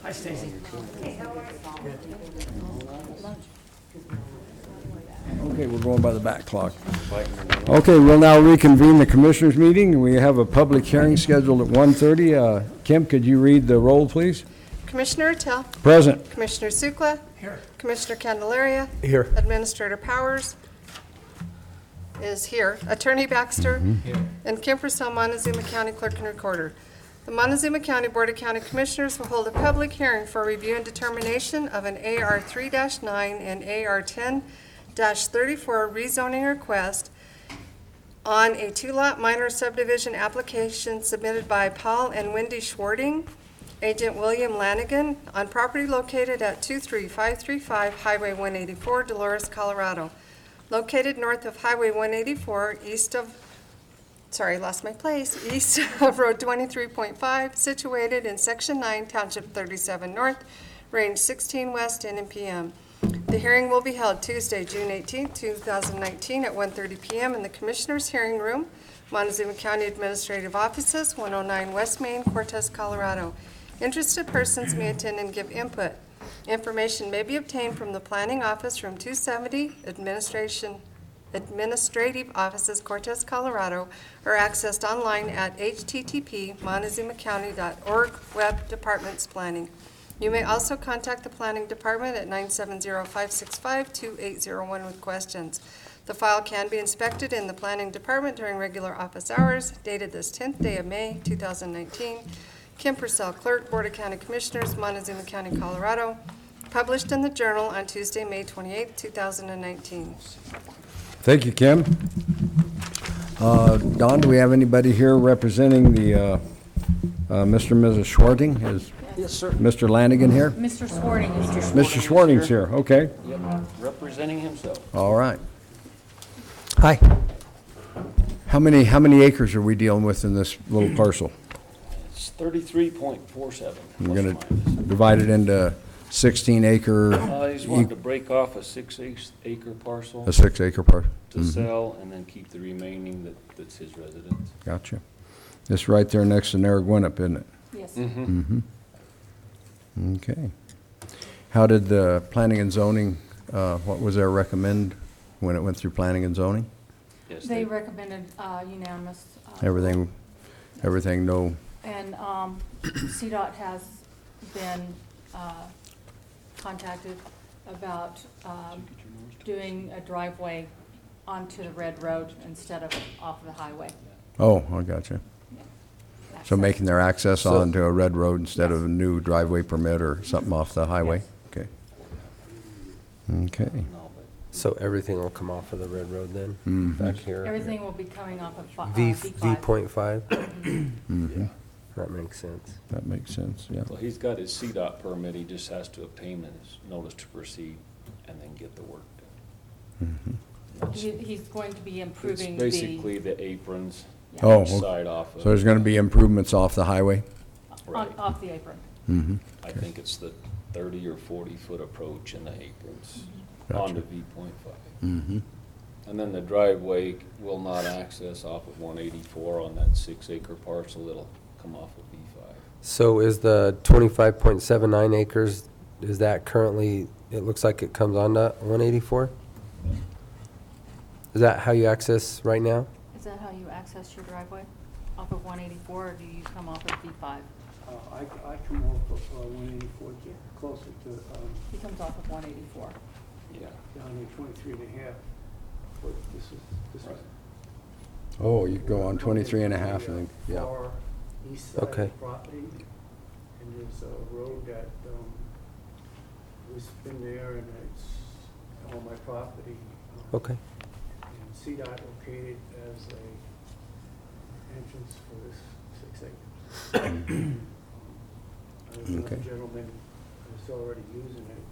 Hi, Stacy. Okay, we're going by the back clock. Okay, we'll now reconvene the Commissioners' meeting. We have a public hearing scheduled at 1:30. Kim, could you read the roll, please? Commissioner Attell. Present. Commissioner Sukla. Here. Commissioner Candelaria. Here. Administrator Powers is here. Attorney Baxter. Here. And Kim Purcell, Montezuma County Clerk and Recorder. The Montezuma County Board of County Commissioners will hold a public hearing for review and determination of an AR 3-9 and AR 10-34 rezoning request on a two-lot minor subdivision application submitted by Paul and Wendy Schwarting, Agent William Lanigan, on property located at 23535 Highway 184, Dolores, Colorado. Located north of Highway 184, east of Road 23.5, situated in Section 9, Township 37 North, Range 16 West, N and PM. The hearing will be held Tuesday, June 18, 2019, at 1:30 p.m. in the Commissioners' Hearing Room, Montezuma County Administrative Offices, 109 West Main, Cortez, Colorado. Interested persons may attend and give input. Information may be obtained from the Planning Office, Room 270, Administrative Offices, Cortez, Colorado, or accessed online at http://montezumacounty.org, Web Departments Planning. You may also contact the Planning Department at 970-565-2801 with questions. The file can be inspected in the Planning Department during regular office hours, dated this 10th day of May, 2019. Kim Purcell, Clerk, Board of County Commissioners, Montezuma County, Colorado. Published in the Journal on Tuesday, May 28, 2019. Thank you, Kim. Don, do we have anybody here representing the Mr. and Mrs. Schwarting? Is Yes, sir. Mr. Lanigan here? Mr. Schwarting is here. Mr. Schwarting's here, okay. Yep, representing himself. All right. Hi. How many acres are we dealing with in this little parcel? It's 33.47. We're going to divide it into 16-acre, I just wanted to break off a 6-acre parcel a 6-acre parcel. to sell and then keep the remaining that's his residence. Gotcha. It's right there next to Narragansett, isn't it? Yes. Okay. How did the planning and zoning, what was their recommend when it went through planning and zoning? Yes, They recommended unanimous. Everything no, And CDOT has been contacted about doing a driveway onto the Red Road instead of off of the highway. oh, I gotcha. So making their access So- onto a red road instead of Yes. a new driveway permit or something off the highway? Okay. Okay. No, but So everything will come off of the red road then, back here? Everything will be coming off of V.5? Mhm. That makes sense. That makes sense, yeah. Well, he's got his CDOT permit, he just has to obtain his notice to proceed and then get the work done. That's- He's going to be It's improving basically the aprons, Yeah. Oh, each okay. side off of. So there's going to be improvements off the highway? Right. off the apron. Mm-hmm. I think it's the 30 or 40-foot approach in the aprons Gotcha. onto V.5. Mm-hmm. And then the driveway will not access off of 184 on that 6-acre parcel, it'll come off of V5. So is the 25.79 acres, is that currently, it looks like it comes onto 184? Is that how you access right now? Is that how you access your driveway? Off of 184, or do you come off of V5? I come off of 184, get closer to, He comes off of 184. Yeah. down here 23 and a half. But this is Right. Oh, you go on 23 and a half, I think, yeah. Far east side of Okay. the property, and there's a road that was been there, and it's on my property. Okay. And CDOT located as a entrance for this 6 acres. There's another Okay. gentleman who's already using it.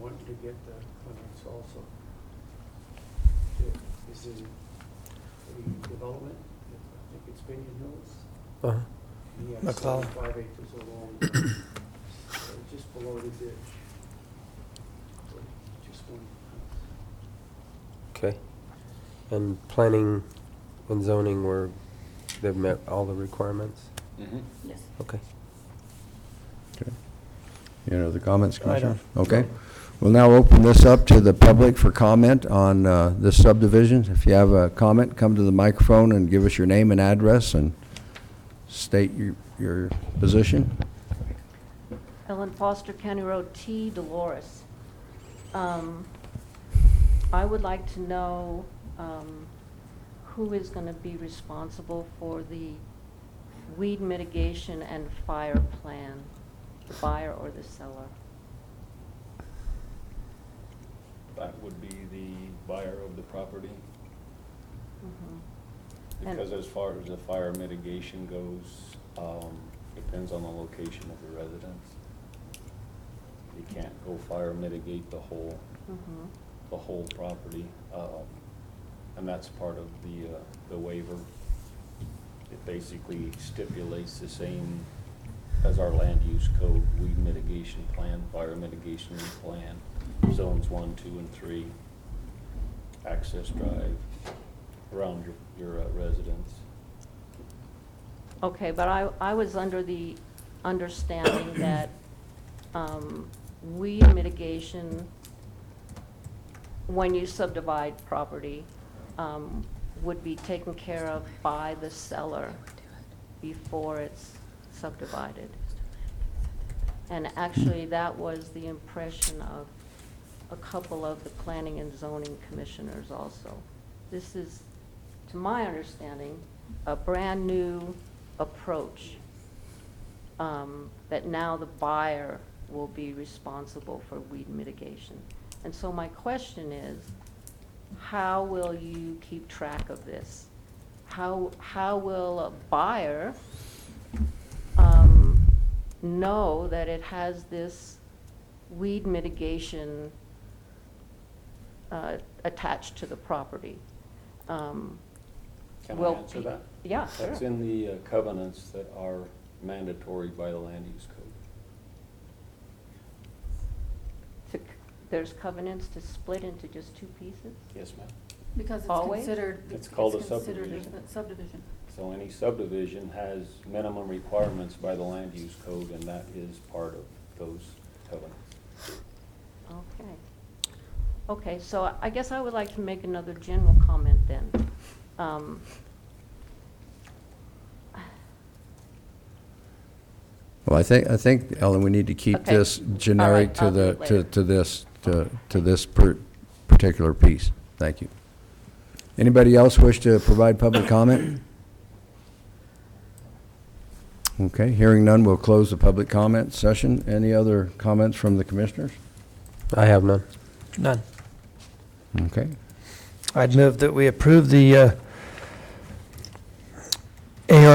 Wanting to get the clearance also. This is the development, I think it's Pinion Hills. Uh-huh. He has McClellan. 75 acres along, just below the ditch. So just one house. Okay. And planning and zoning they've met all the requirements? Mhm. Yes. Okay. Any other comments, I Commissioner? don't. Okay. We'll now open this up to the public for comment on this subdivision. If you have a comment, come to the microphone and give us your name and address and state your position. Ellen Foster, County Road T, Dolores. I would like to know who is going to be responsible for the weed mitigation and fire plan, the buyer or the seller? That would be the buyer of the property. Mhm. And- Because as far as the fire mitigation goes, depends on the location of the residence. You can't go fire mitigate the whole Mhm. property, and that's part of the waiver. It basically stipulates the same as our land use code, weed mitigation plan, fire mitigation plan, zones 1, 2, and 3, access drive around your residence. Okay, but I was under the understanding that weed mitigation, when you subdivide property, would be taken care of by the seller before it's subdivided. And actually, that was the impression of a couple of the planning and zoning commissioners also. This is, to my understanding, a brand-new approach, that now the buyer will be responsible for weed mitigation. And so my question is, how will you keep track of this? How will a buyer know that it has this weed mitigation attached to the property? Can I Will answer pe- that? Yeah, sure. That's in the covenants that are mandatory by the land use code. There's covenants to split into just two pieces? Yes, ma'am. Because it's Always? considered. It's called a considered subdivision. a subdivision. So any subdivision has minimum requirements by the land use code, and that is part of those covenants. Okay. Okay, so I guess I would like to make another general comment then. Well, I think, Ellen, we need to keep Okay. this generic All to right, the, I'll do it later. to this particular piece. Thank you. Anybody else wish to provide public comment? Okay, hearing none, we'll close the public comment session. Any other comments from the commissioners? I have none. None. Okay. I'd move that we approve the AR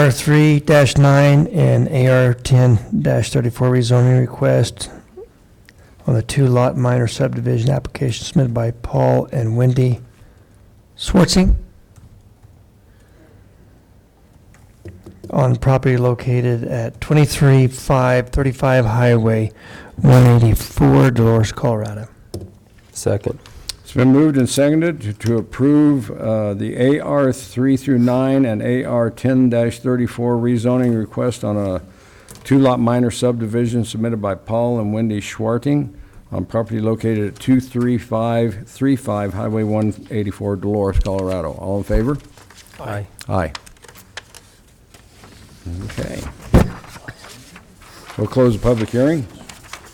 3-9 and AR 10-34 rezoning request on the two-lot minor subdivision application submitted by Paul and Wendy Schwarting on property located at 23535 Highway 184, Dolores, Colorado. Second. It's been moved and seconded to approve the AR 3 through 9 and AR 10-34 rezoning request on a two-lot minor subdivision submitted by Paul and Wendy Schwarting on property located at 23535 Highway 184, Dolores, Colorado. All in favor? Aye. Aye. Okay. We'll close the public hearing.